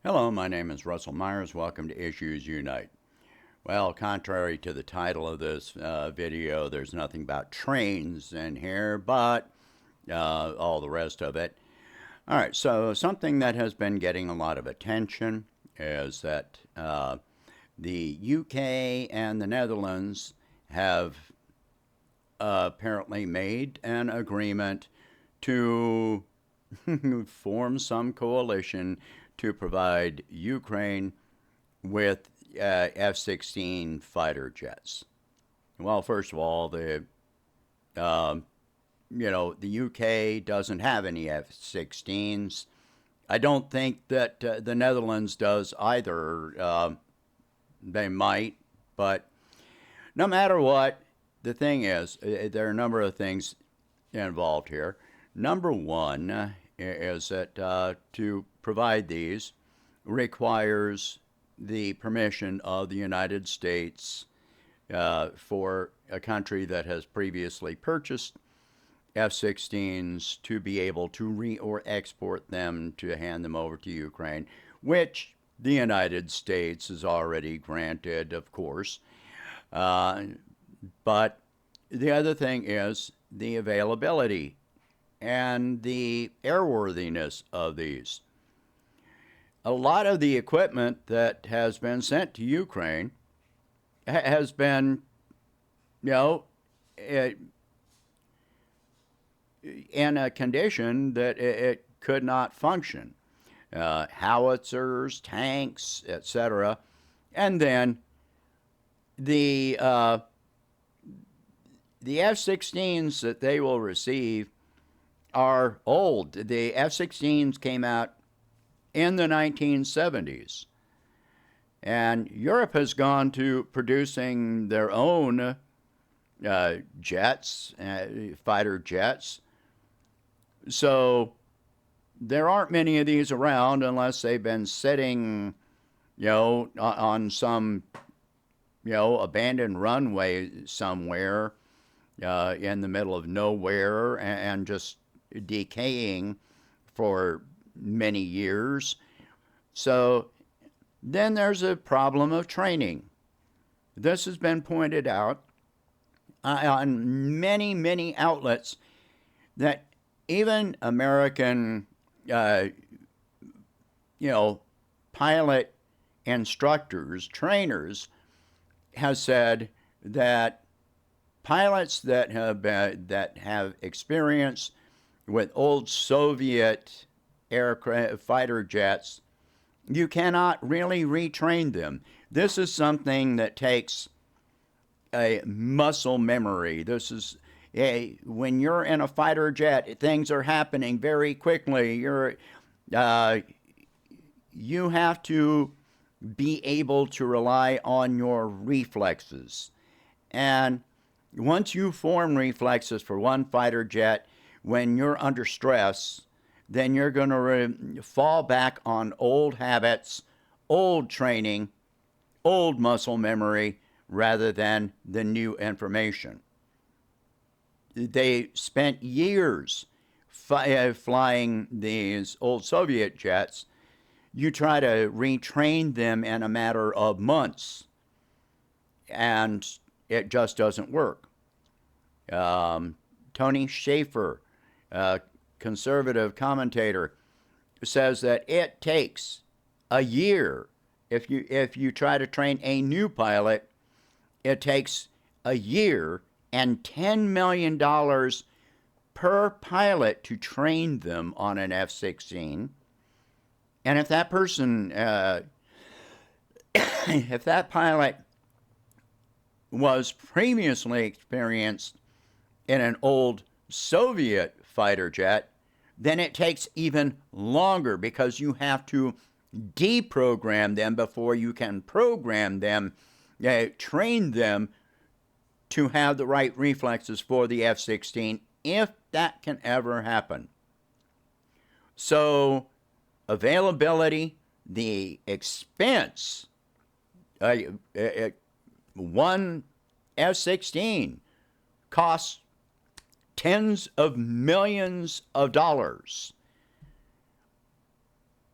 Hello, my name is Russell Myers. Welcome to Issues Unite. Well, contrary to the title of this video, there's nothing about trains in here, but all the rest of it. All right, so something that has been getting a lot of attention is that the UK and the Netherlands have apparently made an agreement to form some coalition to provide Ukraine with F-16 fighter jets. Well, first of all, uh, the UK doesn't have any F-16s. I don't think that the Netherlands does either. They might, but no matter what, the thing is, there are a number of things involved here. Number one is that to provide these requires the permission of the United States for a country that has previously purchased F-16s to be able to or export them to hand them over to Ukraine, which the United States has already granted, of course. But the other thing is the availability and the airworthiness of these. A lot of the equipment that has been sent to Ukraine has been, you know, in a condition that it could not function. Howitzers, tanks, etc. And then the F-16s that they will receive are old. The F-16s came out in the 1970s. And Europe has gone to producing their own jets, fighter jets. So there aren't many of these around unless they've been sitting, on some, abandoned runway somewhere in the middle of nowhere and just decaying for many years. So then there's a problem of training. This has been pointed out on many, many outlets that even American, pilot instructors, trainers, have said that pilots that have experience with old Soviet aircraft fighter jets, you cannot really retrain them. This is something that takes a muscle memory. This is when you're in a fighter jet, things are happening very quickly. You have to be able to rely on your reflexes. And once you form reflexes for one fighter jet, when you're under stress, then you're going to fall back on old habits, old training, old muscle memory, rather than the new information. They spent years flying these old Soviet jets. You try to retrain them in a matter of months, and it just doesn't work. Tony Schaefer, conservative commentator, says that it takes a year. If you try to train a new pilot, it takes a year and $10 million per pilot to train them on an F-16. And if that person, if that pilot was previously experienced in an old Soviet fighter jet, then it takes even longer because you have to deprogram them before you can program them, train them to have the right reflexes for the F-16, if that can ever happen. So availability, the expense, one F-16 costs tens of millions of dollars.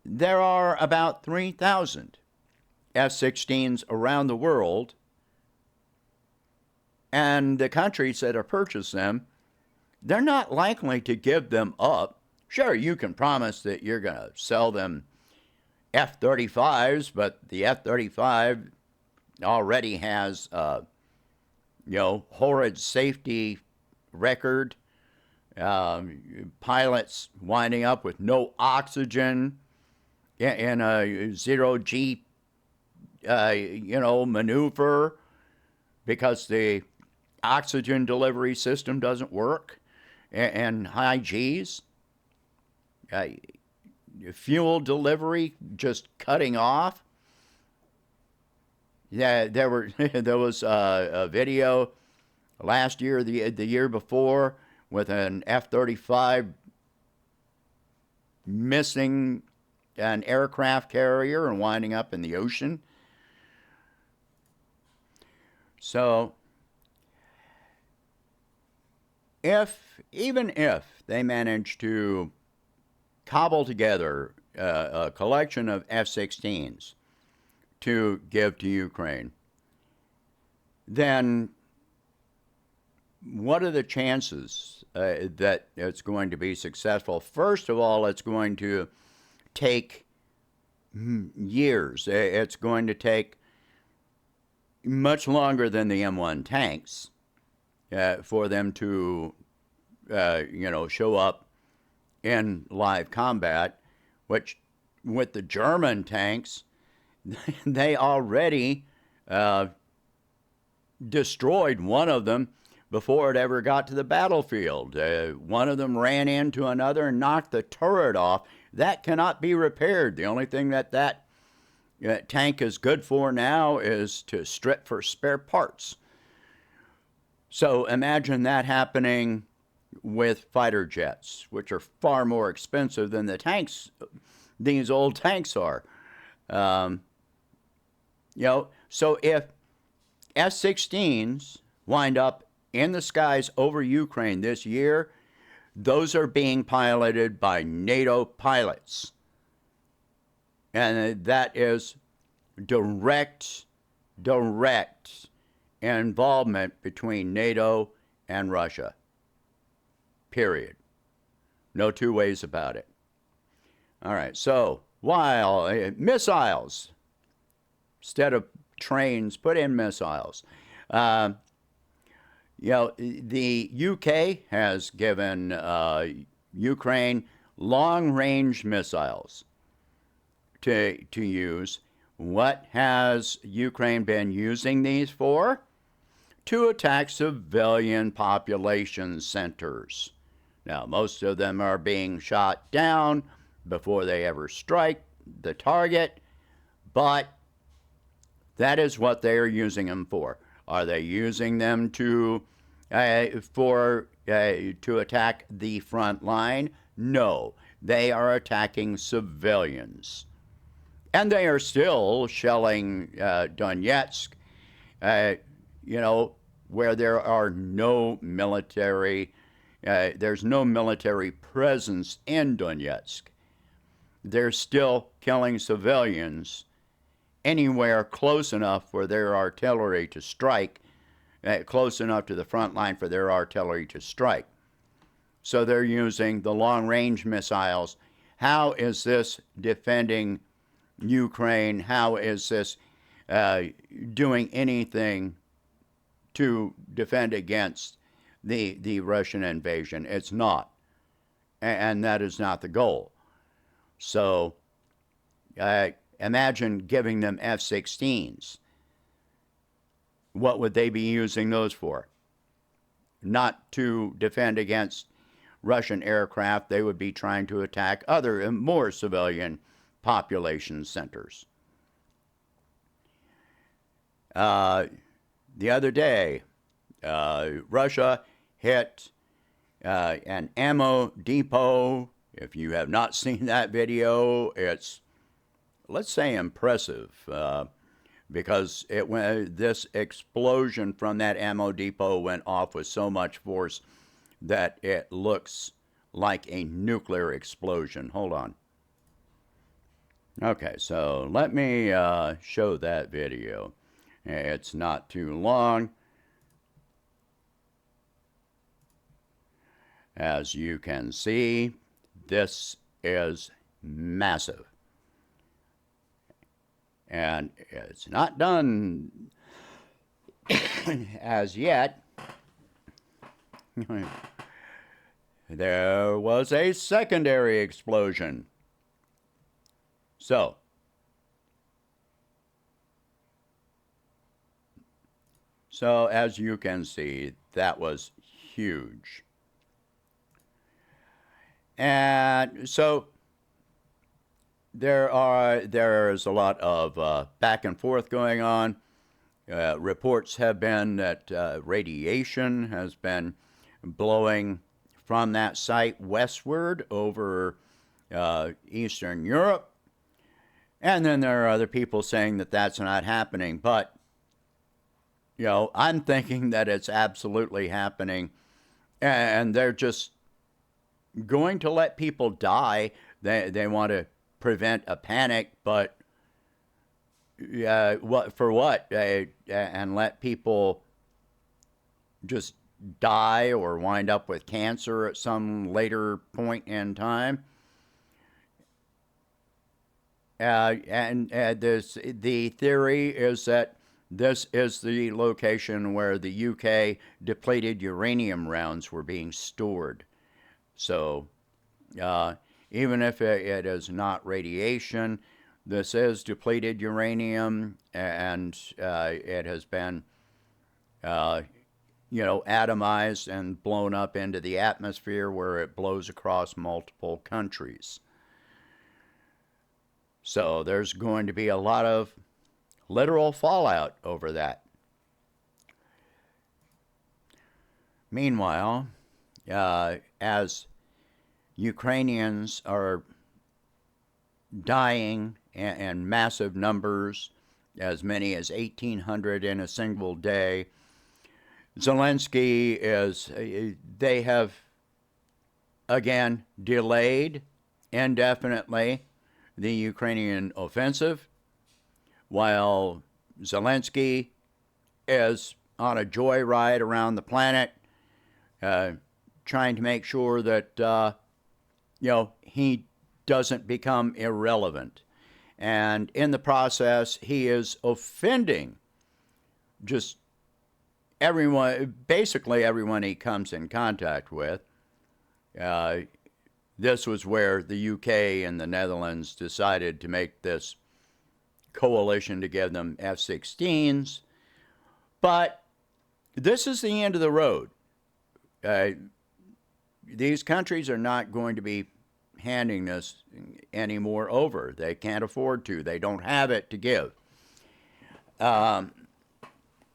there are about 3,000 F-16s around the world, and the countries that have purchased them, they're not likely to give them up. Sure, you can promise that you're going to sell them F-35s, but the F-35 already has, horrid safety record. Pilots winding up with no oxygen in a zero-G, maneuver because the oxygen delivery system doesn't work, and high Gs. Fuel delivery just cutting off. Yeah, there was a video last year, the year before, with an F-35 missing an aircraft carrier and winding up in the ocean. So, even if they manage to cobble together a collection of F-16s to give to Ukraine, then what are the chances that it's going to be successful? First of all, it's going to take years. It's going to take much longer than the M1 tanks for them to, show up in live combat, which with the German tanks, they already destroyed one of them before it ever got to the battlefield. One of them ran into another and knocked the turret off. That cannot be repaired. The only thing that tank is good for now is to strip for spare parts. So imagine that happening with fighter jets, which are far more expensive than the tanks these old tanks are. So if F-16s wind up in the skies over Ukraine this year, those are being piloted by NATO pilots. And that is direct involvement between NATO and Russia. Period. No two ways about it. All right, so while missiles, instead of trains, put in missiles. The UK has given Ukraine long-range missiles to use. What has Ukraine been using these for? To attack civilian population centers. Now, most of them are being shot down before they ever strike the target, but that is what they are using them for. Are they using them to attack the front line? No, they are attacking civilians, and they are still shelling Donetsk. Where there are no military, there's no military presence in Donetsk. They're still killing civilians anywhere close enough for their artillery to strike, close enough to the front line for their artillery to strike. So they're using the long-range missiles. How is this defending Ukraine? How is this doing anything to defend against the Russian invasion? It's not. And that is not the goal. So imagine giving them F-16s. What would they be using those for? Not to defend against Russian aircraft. They would be trying to attack other and more civilian population centers. The other day, Russia hit an ammo depot. If you have not seen that video, it's, let's say, impressive, because this explosion from that ammo depot went off with so much force that it looks like a nuclear explosion. Hold on. Okay, so let me show that video. It's not too long. As you can see, this is massive. And it's not done as yet. There was a secondary explosion. So as you can see, that was huge. And so there's a lot of back and forth going on. Reports have been that radiation has been blowing from that site westward over Eastern Europe. And then there are other people saying that that's not happening. But, I'm thinking that it's absolutely happening. And they're just going to let people die. They want to prevent a panic, but for what? And let people just die or wind up with cancer at some later point in time. The theory is that this is the location where the UK depleted uranium rounds were being stored. So even if it is not radiation, this is depleted uranium, and it has been, atomized and blown up into the atmosphere where it blows across multiple countries. So there's going to be a lot of literal fallout over that. Meanwhile, as Ukrainians are dying in massive numbers, as many as 1,800 in a single day, they have again delayed indefinitely the Ukrainian offensive, while Zelensky is on a joyride around the planet, trying to make sure that he doesn't become irrelevant. And in the process, he is offending just everyone, basically everyone he comes in contact with. This was where the UK and the Netherlands decided to make this coalition to give them F-16s. But this is the end of the road. These countries are not going to be handing this anymore over. They can't afford to. They don't have it to give.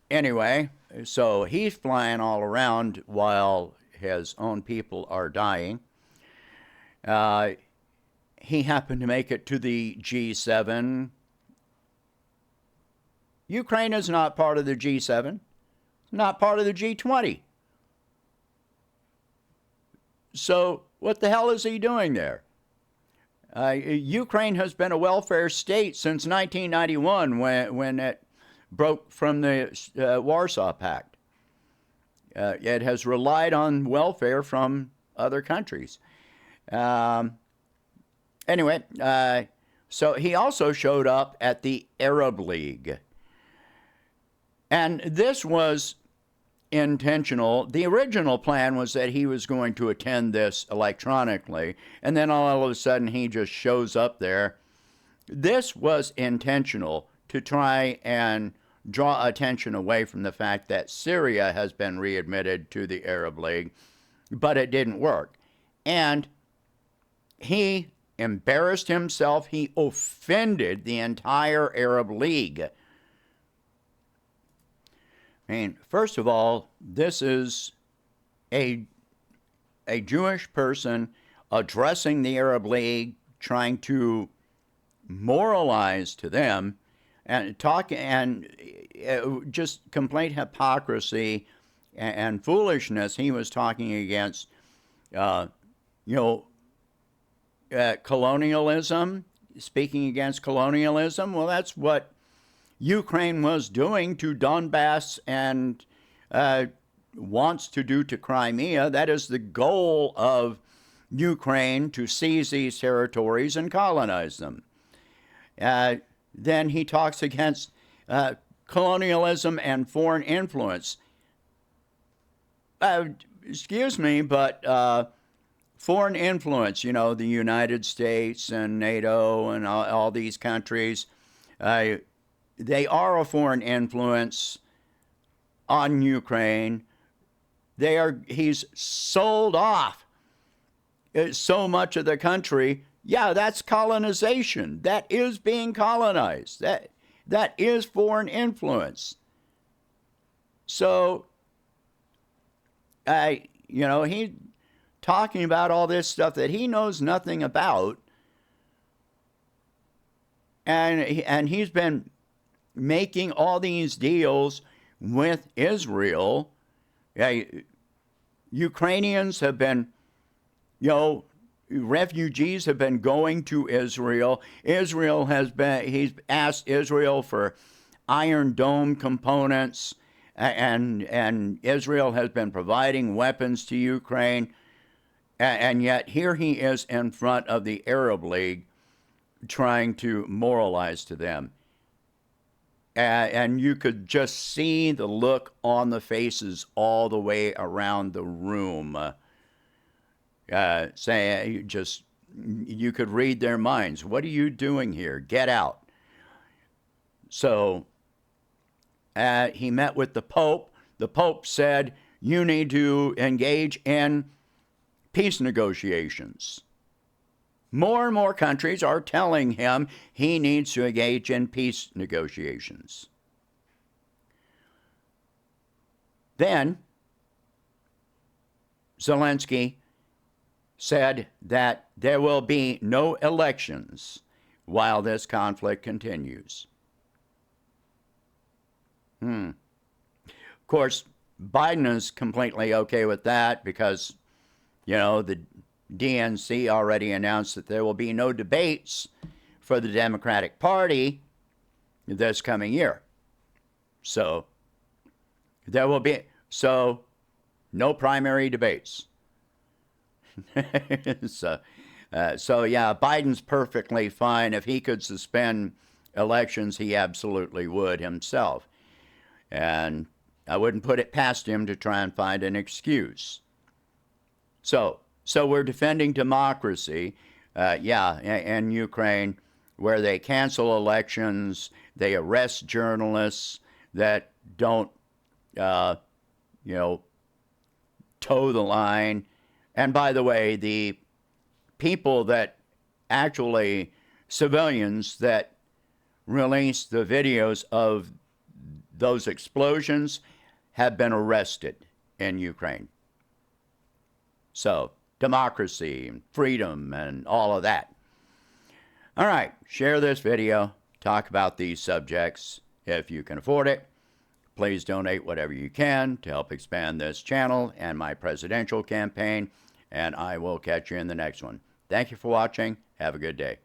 Anyway, so he's flying all around while his own people are dying. He happened to make it to the G7. Ukraine is not part of the G7, not part of the G20. So what the hell is he doing there? Ukraine has been a welfare state since 1991 when it broke from the Warsaw Pact. It has relied on welfare from other countries. Anyway, so he also showed up at the Arab League. And this was intentional. The original plan was that he was going to attend this electronically, and then all of a sudden he just shows up there. This was intentional to try and draw attention away from the fact that Syria has been readmitted to the Arab League, but it didn't work. And he embarrassed himself. He offended the entire Arab League. I mean, first of all, this is a Jewish person addressing the Arab League, trying to moralize to them and talk and just complete hypocrisy and foolishness. He was talking against, colonialism. speaking against colonialism. Well, that's what Ukraine was doing to Donbass and wants to do to Crimea. That is the goal of Ukraine, to seize these territories and colonize them. Then he talks against colonialism and foreign influence. Excuse me, but foreign influence, you know, the United States and NATO and all these countries, they are a foreign influence on Ukraine. He's sold off so much of the country. Yeah, that's colonization. That is being colonized. That is foreign influence. So, he's talking about all this stuff that he knows nothing about, and he's been making all these deals with Israel. Ukrainians have been, refugees have been going to Israel. He's asked Israel for Iron Dome components, and Israel has been providing weapons to Ukraine. And yet here he is in front of the Arab League trying to moralize to them. And you could just see the look on the faces all the way around the room. You could read their minds. What are you doing here? Get out. So he met with the Pope. The Pope said, you need to engage in peace negotiations. More and more countries are telling him he needs to engage in peace negotiations. Then Zelensky said that there will be no elections while this conflict continues. Of course, Biden is completely okay with that because, the DNC already announced that there will be no debates for the Democratic Party this coming year. So there will be no primary debates. So yeah, Biden's perfectly fine. If he could suspend elections, he absolutely would himself. And I wouldn't put it past him to try and find an excuse. So we're defending democracy, in Ukraine, where they cancel elections, they arrest journalists that don't, toe the line. And by the way, the people that actually, civilians that released the videos of those explosions have been arrested in Ukraine. So, democracy and freedom and all of that. All right, share this video. Talk about these subjects if you can afford it. Please donate whatever you can to help expand this channel and my presidential campaign, and I will catch you in the next one. Thank you for watching. Have a good day.